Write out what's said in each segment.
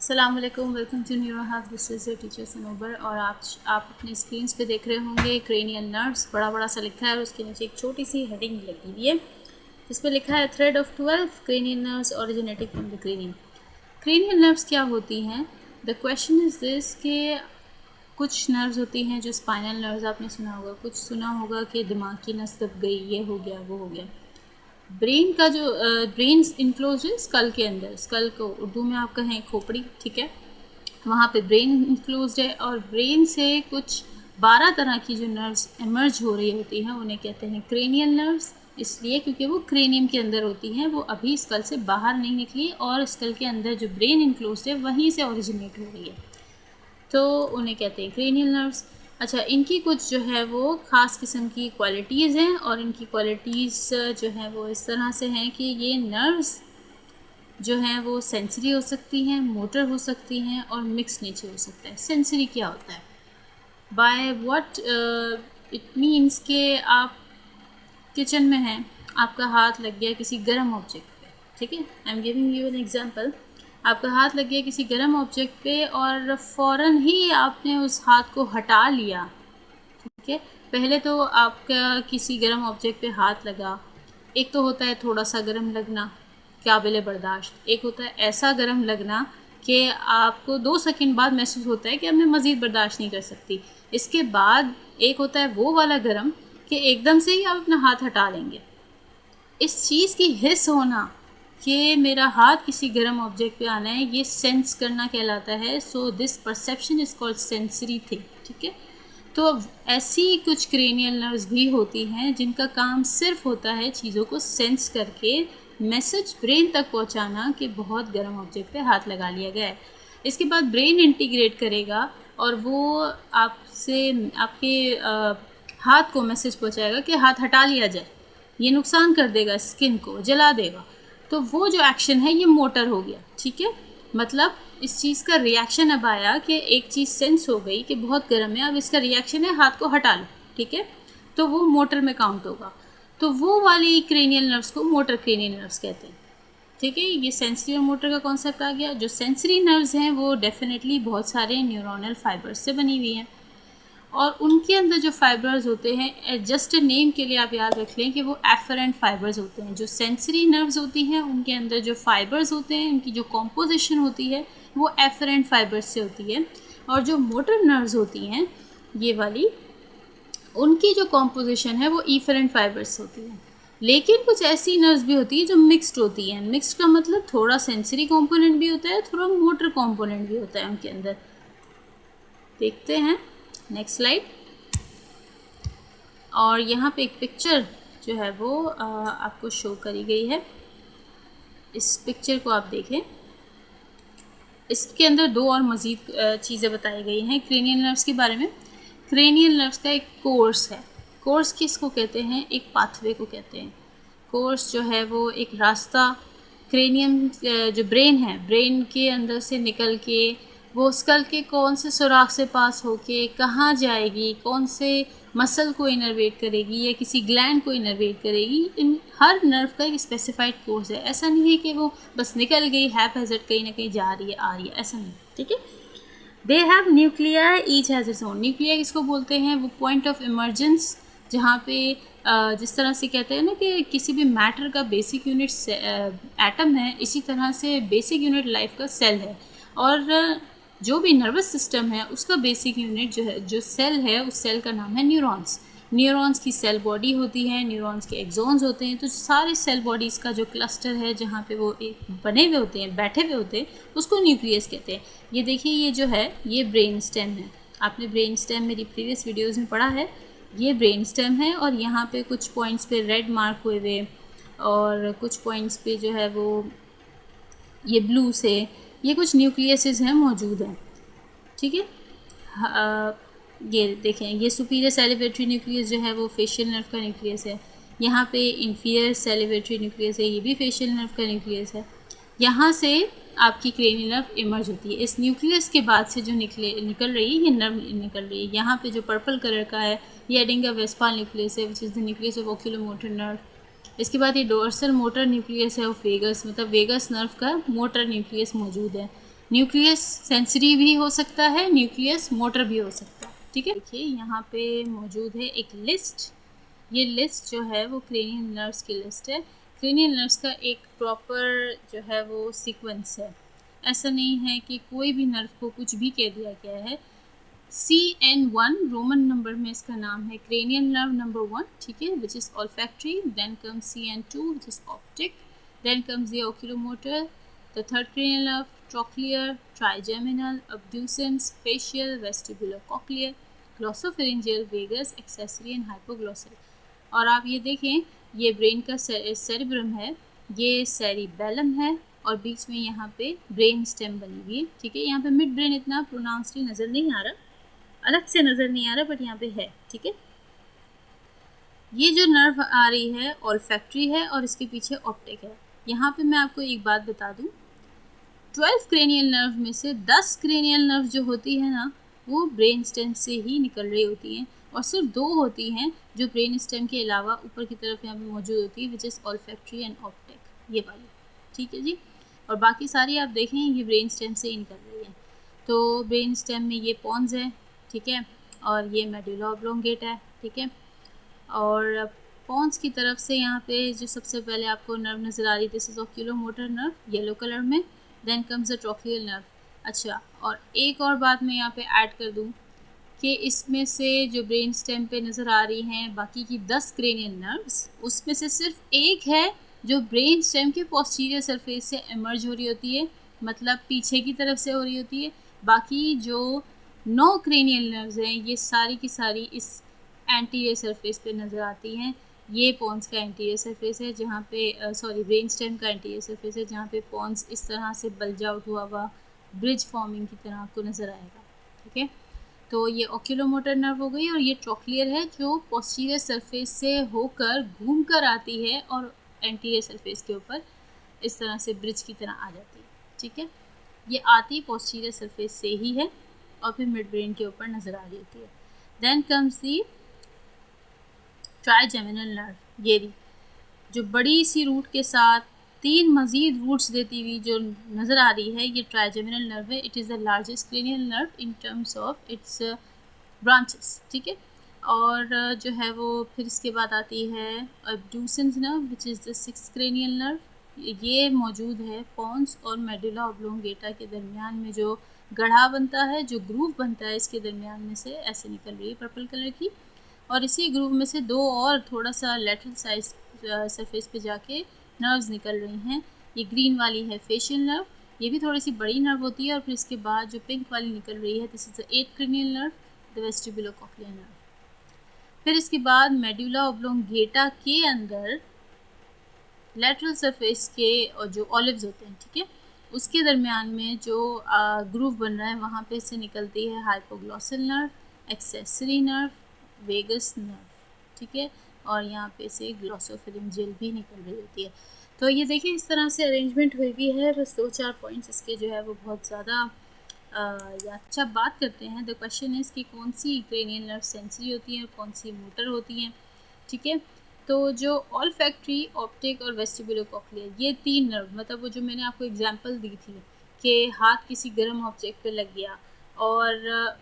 अस्सलाम वालेकुम, welcome to neuro hack. This is your teacher Sanobar. और आप अपने स्क्रीन्स पे देख रहे होंगे क्रेनियल नर्व्स, बड़ा बड़ा सा लिखा है और उसके नीचे एक छोटी सी हेडिंग लगी हुई है जिस पे लिखा है thread of 12 cranial nerves originating from the cranium. Cranial nerves क्या होती हैं? द क्वेश्चन इज़ दिस के कुछ नर्व्स होती हैं जो स्पाइनल नर्व्स आपने सुना होगा, कुछ सुना होगा कि दिमाग की नस दब गई, ये हो गया वो हो गया। ब्रेन का जो ब्रेन इनक्लोज है स्कल के अंदर, स्कल को उर्दू में आप कहें खोपड़ी, ठीक है, वहाँ पे ब्रेन इनक्लोज है और ब्रेन से कुछ 12 तरह की जो नर्व्स एमर्ज हो रही होती हैं उन्हें कहते हैं क्रेनियल नर्व्स, इसलिए क्योंकि वो क्रेनियम के अंदर होती हैं, वो अभी स्कल से बाहर नहीं निकली और स्कल के अंदर जो ब्रेन इनक्लोज है वहीं से ओरिजिनेट हो रही है, तो उन्हें कहते हैं क्रेनियल नर्व्स। अच्छा, इनकी कुछ जो है वो ख़ास किस्म की क्वालिटीज़ हैं और इनकी क्वालिटीज़ जो हैं वो इस तरह से हैं कि ये नर्व्स जो हैं वो सेंसरी हो सकती हैं, मोटर हो सकती हैं और मिक्स नेचर हो सकता है। सेंसरी क्या होता है? बाय व्हाट इट मीन्स के आप किचन में हैं, आपका हाथ लग गया किसी गर्म ऑब्जेक्ट पे, ठीक है, I am giving you an example. आपका हाथ लग गया किसी गर्म ऑब्जेक्ट पे और फ़ौरन ही आपने उस हाथ को हटा लिया, ठीक है। पहले तो आपका किसी गर्म ऑब्जेक्ट पे हाथ लगा, एक तो होता है थोड़ा सा गर्म लगना, काबिल बर्दाश्त, एक होता है ऐसा गर्म लगना कि आपको 2 सेकंड बाद महसूस होता है कि अब मैं मज़ीद बर्दाश्त नहीं कर सकती। इसके बाद एक होता है वो वाला गर्म कि एकदम से ही आप अपना हाथ हटा लेंगे। इस चीज़ की हिस्स होना कि मेरा हाथ किसी गर्म ऑब्जेक्ट पे आना है, ये सेंस करना कहलाता है। So this perception is called sensory thing, ठीक है। तो ऐसी कुछ क्रेनियल नर्व्स भी होती हैं जिनका काम सिर्फ होता है चीज़ों को सेंस करके मैसेज ब्रेन तक पहुंचाना कि बहुत गर्म ऑब्जेक्ट पे हाथ लगा लिया गया है। इसके बाद ब्रेन इंटीग्रेट करेगा और वो आपसे आपके हाथ को मैसेज पहुंचाएगा कि हाथ हटा लिया जाए, ये नुकसान कर देगा, स्किन को जला देगा। तो वो जो एक्शन है ये मोटर हो गया, ठीक है। मतलब इस चीज़ का रिएक्शन अब आया कि एक चीज़ सेंस हो गई कि बहुत गर्म है, अब इसका रिएक्शन है हाथ को हटा लो, ठीक है, तो वो मोटर में काउंट होगा। तो वो वाली क्रेनियल नर्व्स को मोटर क्रेनियल नर्व्स कहते हैं, ठीक है। ये सेंसरी और मोटर का कॉन्सेप्ट आ गया। जो सेंसरी नर्व्स हैं वो डेफिनेटली बहुत सारे न्यूरोनल फाइबर्स से बनी हुई हैं और उनके अंदर जो फाइबर्स होते हैं, जस्ट नेम के लिए आप याद रख लें कि वो एफरेंट फाइबर्स होते हैं। जो सेंसरी नर्व्स होती हैं उनके अंदर जो फाइबर्स होते हैं, उनकी जो कॉम्पोजिशन होती है वो एफरेंट फाइबर्स से होती है। और जो मोटर नर्व्स होती हैं ये वाली, उनकी जो कॉम्पोजिशन है वो इफरेंट फाइबर्स होती है। लेकिन कुछ ऐसी नर्व्स भी होती है जो मिक्स्ड होती हैं। मिक्स्ड का मतलब थोड़ा सेंसरी कॉम्पोनेंट भी होता है, थोड़ा मोटर कॉम्पोनेंट भी होता है उनके अंदर। देखते हैं नेक्स्ट स्लाइड। और यहाँ पे एक पिक्चर जो है वो आपको शो करी गई है। इस पिक्चर को आप देखें, इसके अंदर 2 और मज़ीद चीज़ें बताई गई हैं क्रेनियल नर्व्स के बारे में। क्रेनियल नर्व्स का एक कोर्स है। कोर्स किसको कहते हैं? एक पाथवे को कहते हैं। कोर्स जो है वो एक रास्ता क्रेनियम जो ब्रेन है, ब्रेन के अंदर से निकल के वो स्कल के कौन से सुराख से पास होके कहाँ जाएगी, कौन से मसल को इनर्वेट करेगी या किसी ग्लैंड को इनर्वेट करेगी, इन हर नर्व का एक स्पेसिफाइड कोर्स है। ऐसा नहीं है कि वो बस निकल गई हैप हैज़र्ड कहीं ना कहीं जा रही है आ रही है, ऐसा नहीं, ठीक है। They have nuclei, each has its own. Nuclei किसको बोलते हैं? वो पॉइंट ऑफ इमरजेंस जहाँ पे जिस तरह से कहते हैं ना कि किसी भी मैटर का बेसिक यूनिट एटम है, इसी तरह से बेसिक यूनिट लाइफ का सेल है। और जो भी नर्वस सिस्टम है उसका बेसिक यूनिट जो है, जो सेल है, उस सेल का नाम है न्यूरॉन्स। न्यूरॉन्स की सेल बॉडी होती है, न्यूरॉन्स के एक्सॉन्स होते हैं। तो सारे सेल बॉडीज़ का जो क्लस्टर है जहाँ पे वो एक बने हुए होते हैं, बैठे हुए होते हैं, उसको न्यूक्लियस कहते हैं। ये देखिए, ये जो है ये ब्रेन स्टेम है। आपने ब्रेन स्टेम मेरी प्रीवियस वीडियोज़ में पढ़ा है। ये ब्रेन स्टेम है और यहाँ पे कुछ पॉइंट्स पे रेड मार्क हुए हुए और कुछ पॉइंट्स पे जो है वो ये ब्लू से ये कुछ न्यूक्लियसेस हैं मौजूद हैं, ठीक है। ये देखें, ये सुपीरियर सैलिवेटरी न्यूक्लियस जो है वो फेशियल नर्व का न्यूक्लियस है। यहाँ पे इंफीरियर सैलिवेटरी न्यूक्लियस है, ये भी फेशियल नर्व का न्यूक्लियस है। यहाँ से आपकी क्रेनियल नर्व इमर्ज होती है। इस न्यूक्लियस के बाद से जो निकल रही है ये नर्व निकल रही है। यहाँ पे जो पर्पल कलर का है ये एडिंगा वेस्पाल न्यूक्लियस है, which is the nucleus of oculomotor nerve. इसके बाद ये डोर्सल मोटर न्यूक्लियस है ऑफ वेगस, मतलब वेगस नर्व का मोटर न्यूक्लियस मौजूद है। न्यूक्लियस सेंसरी भी हो सकता है, न्यूक्लियस मोटर भी हो सकता है। ठीक है, देखिए यहाँ पे मौजूद है एक लिस्ट। ये लिस्ट जो है वो क्रेनियल नर्व्स की लिस्ट है। क्रेनियल नर्व्स का एक प्रॉपर जो है वो सीक्वेंस है। ऐसा नहीं है कि कोई भी नर्व को कुछ भी कह दिया गया है। CN1 रोमन नंबर में इसका नाम है क्रेनियल नर्व नंबर 1, ठीक है, which is olfactory. Then comes CN2 which is optic. Then comes the oculomotor, the third cranial nerve trochlear, trigeminal, abducens, facial, vestibular cochlear, glossopharyngeal, vagus, accessory and hypoglossal. और आप ये देखें, ये brain का cerebrum है, ये सेरिबेलम है, और बीच में यहाँ पे ब्रेन स्टेम बनी हुई है। ठीक है, यहाँ पे मिड ब्रेन इतना प्रोनाउंसली नज़र नहीं आ रहा, अलग से नज़र नहीं आ रहा, बट यहाँ पे है। ठीक है, ये जो नर्व आ रही है ऑल्फैक्टरी है और इसके पीछे ऑप्टिक है। यहाँ पे मैं आपको एक बात बता दूँ, 12 क्रेनियल नर्व में से 10 क्रेनियल नर्व जो होती है ना, वो ब्रेन स्टेम से ही निकल रही होती हैं, और सिर्फ 2 होती हैं जो ब्रेन स्टेम के अलावा ऊपर की तरफ यहाँ पे मौजूद होती है, which is olfactory and optic, ये वाली। ठीक है जी, और बाकी सारी आप देखें ये ब्रेन स्टेम से ही निकल रही है। तो ब्रेन स्टेम में ये पॉन्स है, ठीक है, और ये मेडुला ऑब्लोंगेटा है। ठीक है, और पॉन्स की तरफ से यहाँ पे जो सबसे पहले आपको नर्व नज़र आ रही, this is oculomotor nerve, yellow colour में। Then comes the trochlear nerve. अच्छा, और एक और बात मैं यहाँ पे ऐड कर दूँ कि इसमें से जो ब्रेन स्टेम पे नज़र आ रही हैं बाकी की 10 क्रेनियल नर्व्स, उसमें से सिर्फ एक है जो ब्रेन स्टेम के पोस्टीरियर सरफेस से इमर्ज हो रही होती है, मतलब पीछे की तरफ से हो रही होती है। बाकी जो 9 क्रेनियल नर्व्स हैं ये सारी की सारी इस एंटीरियर सरफेस पे नज़र आती हैं। ये पॉन्स का एंटीरियर सरफेस है जहाँ पे ब्रेन स्टेम का एंटीरियर सरफेस है जहाँ पे पॉन्स इस तरह से बल्ज आउट हुआ ब्रिज फॉर्मिंग की तरह आपको नज़र आएगा। ठीक है, तो ये ओक्यूलोमोटर नर्व हो गई, और ये ट्रोक्लियर है जो पोस्टीरियर सरफेस से होकर घूम कर आती है और एंटीरियर सरफेस के ऊपर इस तरह से ब्रिज की तरह आ जाती है। ठीक है, ये आती पोस्टीरियर सरफेस से ही है और फिर मिड ब्रेन के ऊपर नज़र आ रही होती है। Then comes the trigeminal nerve, ये जो बड़ी सी रूट के साथ 3 मज़ीद रूट्स देती हुई जो नज़र आ रही है, ये ट्राइजेमिनल नर्व है। It is the largest cranial nerve in terms of its branches. ठीक है, और जो है वो फिर इसके बाद आती है abducens nerve, which is the 6th cranial nerve. ये मौजूद है पॉन्स और मेडुला ऑब्लोंगेटा के दरमियान में, जो गढ़ा बनता है, जो ग्रूव बनता है इसके दरमियान में से ऐसे निकल रही है पर्पल कलर की, और इसी ग्रूव में से 2 और थोड़ा सा लेटरल साइड सरफेस पे जाके नर्व्स निकल रही हैं। ये ग्रीन वाली है फेशियल नर्व, ये भी थोड़ी सी बड़ी नर्व होती है, और फिर इसके बाद जो पिंक वाली निकल रही है, this is the 8th cranial nerve, the vestibular cochlear nerve. फिर इसके बाद मेडुला ऑब्लोंगेटा के अंदर लेटरल सरफेस के और जो ऑलिव्स होते हैं, ठीक है, उसके दरमियान में जो ग्रूव बन रहा है वहाँ पे से निकलती है hypoglossal nerve, accessory nerve, vagus nerve. ठीक है, और यहाँ पे से ग्लॉसोफेरिंजियल भी निकल रही होती है। तो ये देखिए इस तरह से अरेंजमेंट हुई भी है। बस 2-4 पॉइंट्स इसके जो है वो बहुत ज़्यादा अच्छा बात करते हैं। द क्वेश्चन इज़ कि कौन सी क्रेनियल नर्व सेंसरी होती हैं और कौन सी मोटर होती हैं। ठीक है, तो जो ऑल्फैक्टरी, ऑप्टिक और वेस्टिबुलर कॉक्लियर, ये 3 नर्व, मतलब वो जो मैंने आपको एग्जांपल दी थी कि हाथ किसी गर्म ऑब्जेक्ट पे लग गया और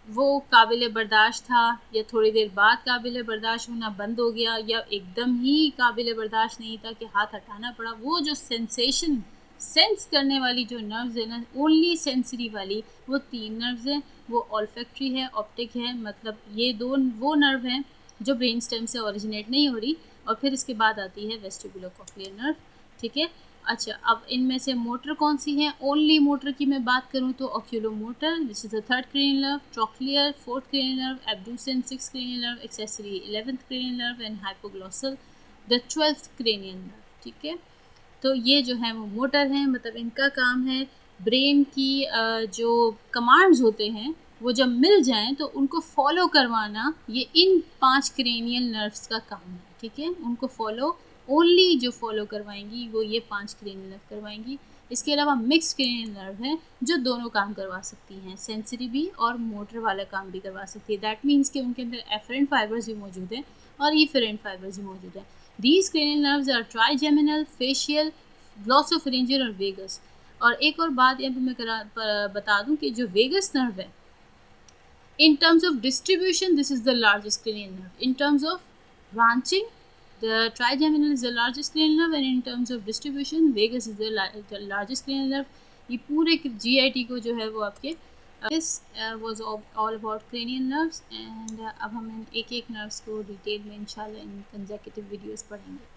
वो काबिल बर्दाश्त था, या थोड़ी देर बाद काबिल बर्दाश्त होना बंद हो गया, या एकदम ही काबिल बर्दाश्त नहीं था कि हाथ हटाना पड़ा, वो जो सेंसेशन सेंस करने वाली जो नर्व्स है ना, ओनली सेंसरी वाली, वो 3 नर्व्स हैं। वो ऑल्फैक्टरी है, ऑप्टिक है, मतलब ये 2 वो नर्व हैं जो ब्रेन स्टेम से ओरिजिनेट नहीं हो रही, और फिर इसके बाद आती है वेस्टिबुलर कॉक्लियर नर्व। ठीक है, अच्छा, अब इनमें से मोटर कौन सी है? ओनली मोटर की मैं बात करूँ तो oculomotor, which is the 3rd cranial nerve, trochlear 4th cranial nerve, abducens 6th cranial nerve, accessory 11th cranial nerve and hypoglossal the 12th cranial nerve. ठीक है, तो ये जो है वो मोटर हैं, मतलब इनका काम है ब्रेन की जो कमांड्स होते हैं वो जब मिल जाएं तो उनको फॉलो करवाना, ये इन 5 क्रेनियल नर्व्स का काम है। ठीक है, उनको फॉलो ओनली जो फॉलो करवाएंगी वो ये 5 क्रेनियल नर्व करवाएंगी। इसके अलावा मिक्स क्रेनियल नर्व है जो दोनों काम करवा सकती हैं, सेंसरी भी और मोटर वाला काम भी करवा सकती है। दैट मीन्स कि उनके अंदर एफरेंट फाइबर्स भी मौजूद हैं और इफेरेंट फाइबर्स भी मौजूद हैं। These cranial nerves are trigeminal, facial, glossopharyngeal और वेगस। और एक और बात यहाँ पे मैं बता दूँ कि जो वेगस नर्व है, in terms of distribution this is the largest cranial nerve. In terms of branching, the trigeminal is the largest cranial nerve, and in terms of distribution vagus is the largest cranial nerve. ये पूरे GIT को जो है वो आपके this was all about cranial nerves, and अब हम एक एक nerves को डिटेल में इंशाल्लाह इन consecutive videos पढ़ेंगे.